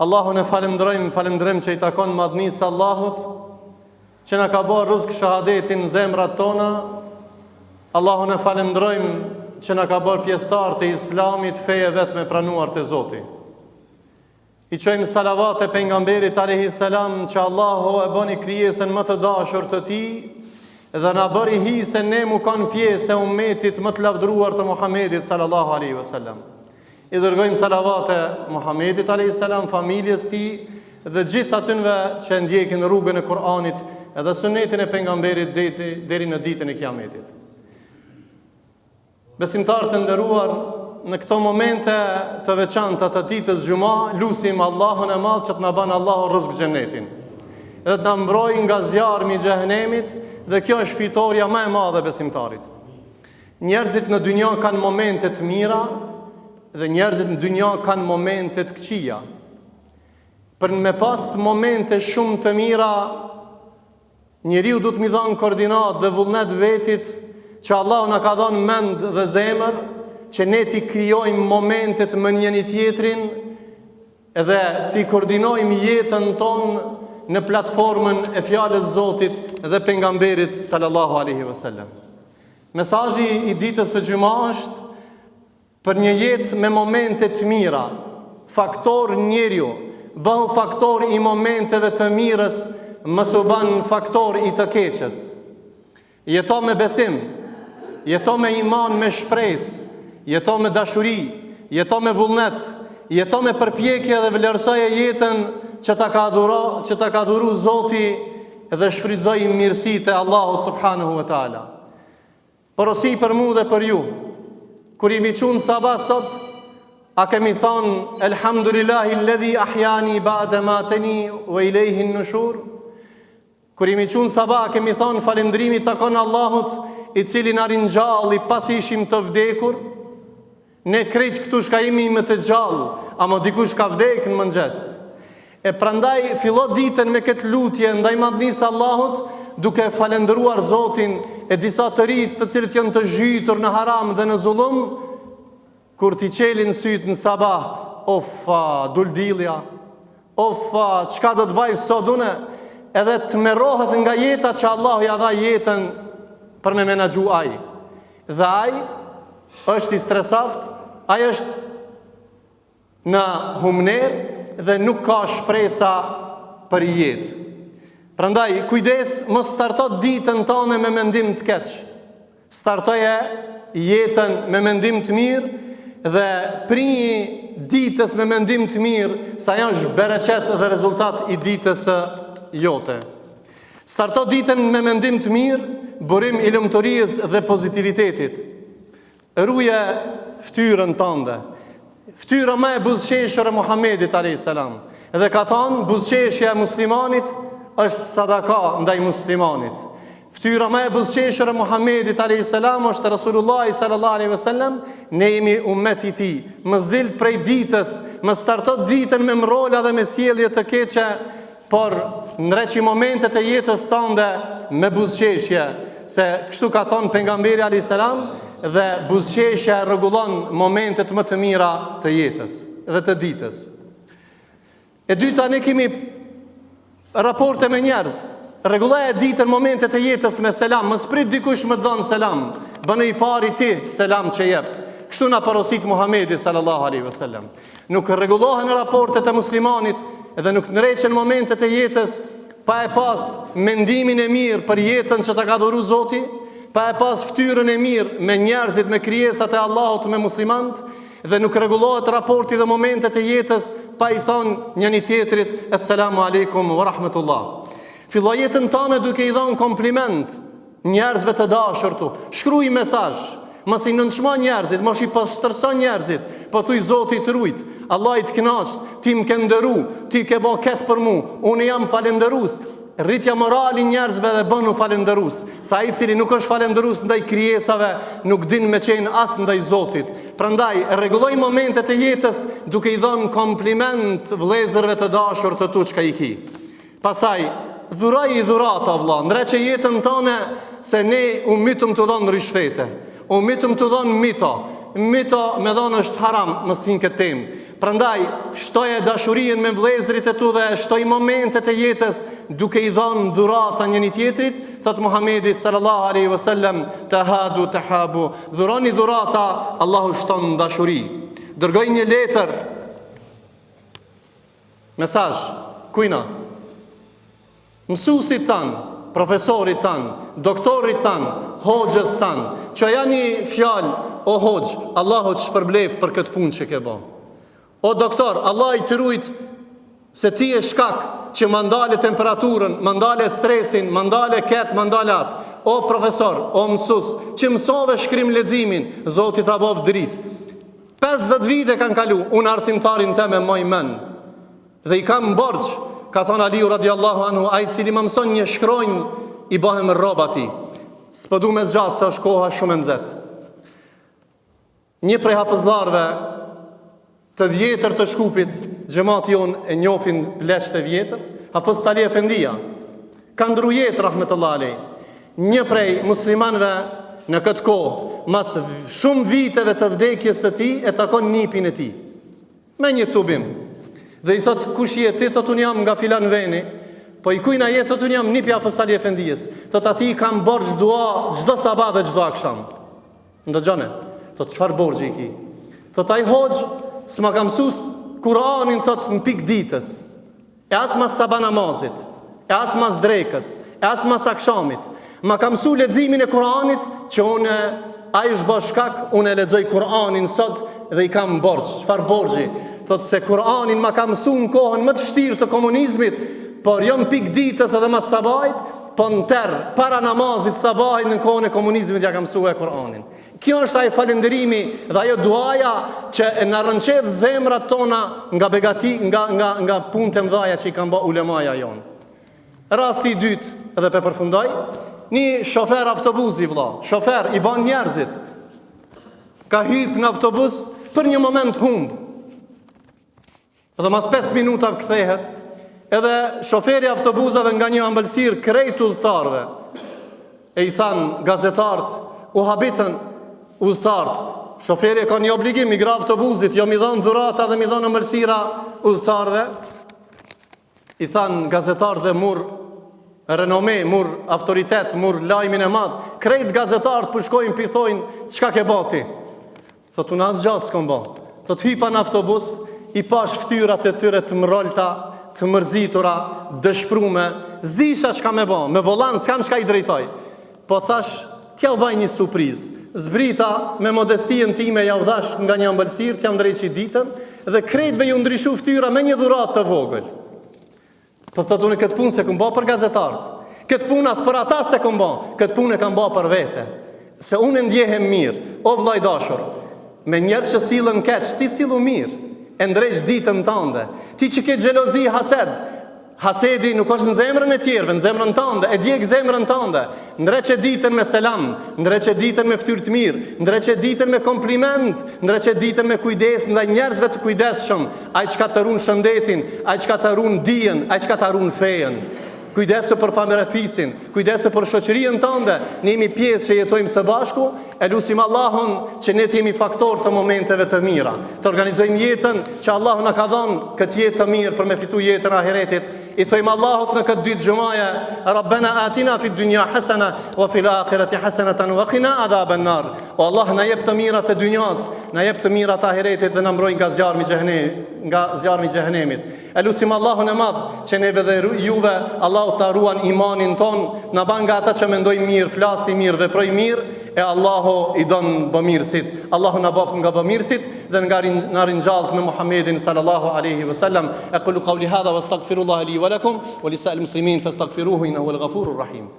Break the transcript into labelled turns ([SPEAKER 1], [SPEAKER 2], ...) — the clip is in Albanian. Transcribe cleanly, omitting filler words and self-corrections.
[SPEAKER 1] Allahun e falenderojmë që i takon madhnisë Allahut, që na ka bërë rrezik shahadetin në zemrat tona. Allahun e falenderojmë që na ka bërë pjesëtar të Islamit, feje vetëm e pranuar te Zoti. I çojmë salavat e pejgamberit alayhi salam, që Allahu e bëni krijesën më të dashur të Tij dhe na bëri hise ne mu kanë pjesë e ummetit më të lavdruar të Muhamedit sallallahu alaihi wasallam. I dërgojmë salavate Muhamedit a.s. familjes ti dhe gjithë atynve që ndjekin rrugën e Kur'anit edhe sunetin e pejgamberit deri në ditën e Kiametit. Besimtarë të nderuar, në këto momente të veçanta të ditës Xhuma, lutim Allahun e Madh që të na banë Allahu rrezik xhenetin, dhe të na mbrojë nga zjarmi i xhehenemit, dhe kjo është fitoria më e madhe besimtarit. Njerëzit në dynjë kanë momente të mira, dhe njerëzit në dynja kanë momente të këqija. Për me pas momente shumë të mira, njeriu du të mi dhanë koordinat dhe vullnet vetit që Allah na ka dhënë mend dhe zemër, që ne ti krijojmë momentet më njëri tjetrin edhe ti koordinojmë jetën tonë në platformën e fjalës Zotit dhe pejgamberit sallallahu alaihi wasallam. Mesazhi i ditës së Xhuma është për një jetë me momente të mira. Faktor njeriu, bëhu faktor i momenteve të mirës, mos u bën faktor i të keqes. Jeto me besim, jeto me iman, me shpresë, jeto me dashuri, jeto me vullnet, jeto me përpjekje dhe vlerësoje jetën që ta ka dhuru Zoti dhe shfrytëzoj mirësitë e Allahut subhanahu wa taala. Porosi për mua dhe për ju. Kur i mi qunë sabah sot, a kemi thonë elhamdulillahi alladhi ahyani ba'da ma matani wa ilayhi an-nushur? Kur i mi qunë sabah, a kemi thonë falendrimi takon Allahut i cili na rinjalli pasi ishim të vdekur? Ne krejt këtu shka imi më të gjallë, ama dikush ka vdek në mëngjes. E prandaj fillo ditën me këtë lutje ndaj madhnisë Allahut, duke falendëruar Zotin e disa të rinj të cilët janë të zhytur në haram dhe në zullum, kur t'i qelin sytë në sabah, ofa, dul dilja, ofa, çka do të baj sot une, edhe të merrohet nga jeta që Allahu ja dha jetën për me menaxhu ai. Dhe ai është i stresaft, ai është në humner dhe nuk ka shpresa për jetë. Prandaj, kujdes, mos starto ditën tonë me mendim të keq. Startoje jetën me mendim të mirë dhe prini ditës me mendim të mirë, sa janë është bereqet dhe rezultat i ditës jote. Starto ditën me mendim të mirë, burim i lumturisë dhe pozitivitetit. Ruje ftyrën tënde. Ftyra më e buzëqeshur e Muhamedit alayhis salam. Dhe ka thonë, buzëqeshja e muslimanit është sadaka ndaj muslimanit. Ftyra më e buzëqeshur e Muhamedit alayhis salam është Rasulullah sallallahu alaihi wasallam, ne jemi ummet i tij. Mos dil prej ditës, mos starto ditën me mrola dhe me sjellje të keqe, por ndreqi momentet e jetës tënde me buzëqeshje, se kështu ka thonë pejgamberi alayhis salam, dhe buzëqeshja rregullon momentet më të mira të jetës dhe të ditës. E dyta, ne kemi raporte me njerëz. Rregulloje ditën, momentet e jetës me selam. Mos prit dikush më të dhënë selam. Bënë i pari ti selam që jep. Kështu na porosit Muhamedi sallallahu alaihi wasallam. Nuk rregullohen raportet e muslimanit dhe nuk ndreqen momentet e jetës pa e pas mendimin e mirë për jetën që ta ka dhuru Zoti, pa e pas ftyrën e mirë me njerëzit, me krijesat e Allahut, me muslimant, dhe nuk rregullohet raporti dhe momentet e jetës pa i thonë njëri tjetrit assalamu alaikum wa rahmatullah. Fillo jetën tënde duke i dhënë kompliment njerëzve të dashur tu. Shkruaj mesazh, mos i nënçmo njerëzit, mos i pashtërson njerëzit, po thuj Zoti të rujt, Allah i të kënaqt, ti më ke nderu, ti ke bë këtë për mua, unë jam falënderues. Rritja morali njerëzve dhe bënu falëndërues. Sa ai cili nuk është falëndërues ndaj krijesave, nuk din me qenë as ndaj Zotit. Prandaj rregulloj momentet e jetës duke i dhënë kompliment vëllezërve të dashur të tu çka i ki. Pastaj dhuroj dhurata vëlla, ndreqe jetën tonë se ne u mitëm të dhënë rishfete. U mitëm të dhënë mito. Mito me dhënë është haram, mos hin këtë temë. Prandaj, shtoje dashurinë me vëllezërit e tu dhe shtoj momentet e jetës duke i dhënë dhurata njëri tjetrit, thot Muhamedi sallallahu alaihi wasallam, tahadu tahabu, dhuroni dhurata, Allahu shton dashuri. Dërgoj një letër, mesazh, kujna? Mësuesit tanë, profesorit tanë, doktorit tanë, hoxhës tanë, që janë një fjalë, o hoxh, Allahu të shpërblef për këtë punë që ke bë. O doktor, Allah i të rujt se ti e shkak që më ndale temperaturën, më ndale stresin, më ndale ketë, më ndale atë. O profesor, o mësus, që mësove shkrim leximin, Zoti ta bof dritë. 50 vite kanë kalu, unë arsimtarin teme moj men, dhe i kam borç. Ka thonë Aliu radiallahu anhu, ai cili më mëson një shkronjë, i bëhem rroba ti. S'po du me zgjatë, se është koha shumë e nxehtë. Një prej hafëzlarve të vjetër të Shkupit, xhamati jonë e njohin pleqët e vjetër, Hafëz Sali Efendia, ka ndru jetë rahmetullahi alej. Një prej muslimanëve në këtë kohë, mas shumë viteve të vdekjes së tij, e takon nipin e tij me një tubim. Dhe i thot, kush je ti? Thot, unë jam nga filan veni. Po i kujna je? Thot, unë jam nipi Hafëz Sali Efendijes. Thot, ati kam borxh dua çdo sabah dhe çdo akşam. Ndëgjone. Thot, çfarë borxhi i ki? Thot, ai hoxh s'ma ka mësues Kur'anin, thot, në pik ditës. E as mas sabah namazit, e as mas drekës, e as mas akşamit. Ma ka mësu leximin e Kur'anit, që unë ai është bë shkak, unë e lexoj Kur'anin sot dhe i kam borxh. Çfarë borxhi? Thot se Kur'anin ma ka mësu në kohën më të vështirë të komunizmit, por jo në pik ditës edhe mas sabahit, po në terë, para namazit sabahit në kohën e komunizmit ja ka mësu e Kur'anin. Kjo është ai falënderimi dhe ajo duaja që na rënqedh zemrat tona nga begati, nga punët e mëdha që i kanë bë ulemaja jonë. Rasti i dytë, edhe pe përfundoj, një shofer autobusi, vëlla, shofer i ban njerëzit, ka hyp në autobus për një moment humb. Edhe mas 5 minuta kthehet, edhe shoferi autobusave nga një ambëlsir krejt udhëtarve, e i thanë gazetarët, u habitën udhëtarët, shoferi ka një obligim, i gra autobusit, jo mi dhanë dhurata dhe mi dhanë ambëlsira udhëtarve, i thanë gazetarët dhe mur renome, mur autoritet, mur lajmin e madh, krejt gazetarët përshkojnë pithojnë, çka ke bati? Thot, unë asë gjasë s'kom ba. Thot, hypa në autobus, i pash ftyrat e tyre të mrolta, të mërzitura, dëshprume, zisha çka me ba, me volan s'kam çka i drejtoj. Po thash, t'ja u baj një surprizë. Zbrita me modestien time ja u dhash nga një ambëlsir, t'jam drejqi ditën, dhe krejtve ju ndryshu ftyra me një dhurat të vogël. Po thot, unë këtë punë se këm ba për gazetartë, këtë punë as për ata se këm ba, këtë punë e kam ba për vete, se unë ndjehem mirë, o vllai dashur, me njerë që silën keq, ti silu mirë, e ndrejq ditën tënde. Ti që ke xhelozi, hasedi nuk është në zemrën e tjerëve, në zemrën tënde, e djeg zemrën tënde. Ndreq ditën me selam, ndreq ditën me ftyrë të mirë, ndreq ditën me kompliment, ndreq ditën me kujdes ndaj njerëzve të kujdesshëm, ai çka të ruan shëndetin, ai çka të ruan dijen, ai çka të ruan fejen. Kujdesu për familjafisin, kujdesu për shoqërinë tënde, ne jemi pjesë që jetojmë së bashku, e lutim Allahun që ne të jemi faktor të momenteve të mira, të organizojmë jetën që Allahu na ka dhënë këtë jetë të mirë për me fitu jetën e ahiretit. I thojmë Allahut në këtë ditë xumaje, Rabbana atina fid dunya hasana wa fil akhirati hasanatan wa qina adhaban nar. O Allah, na jep të mirat e dynjas, na jep të mirat e ahiretit dhe na mbroj nga zjarmi i xhehenemit. E lutim Allahun e madh që neve dhe juve Allahu ta ruan imanin ton, na ban nga ata që mendojnë mirë, flasin mirë, veprojnë mirë, e Allahu i don bëmirësit. Allahu na boft nga bëmirësit dhe na ringjallët me Muhammedin sallallahu alaihi wasallam. Aqulu qawli hadha wastaghfirullaha li wa lakum wa lisa'il muslimin fastaghfiruhu innahu huwal ghafurur rahim.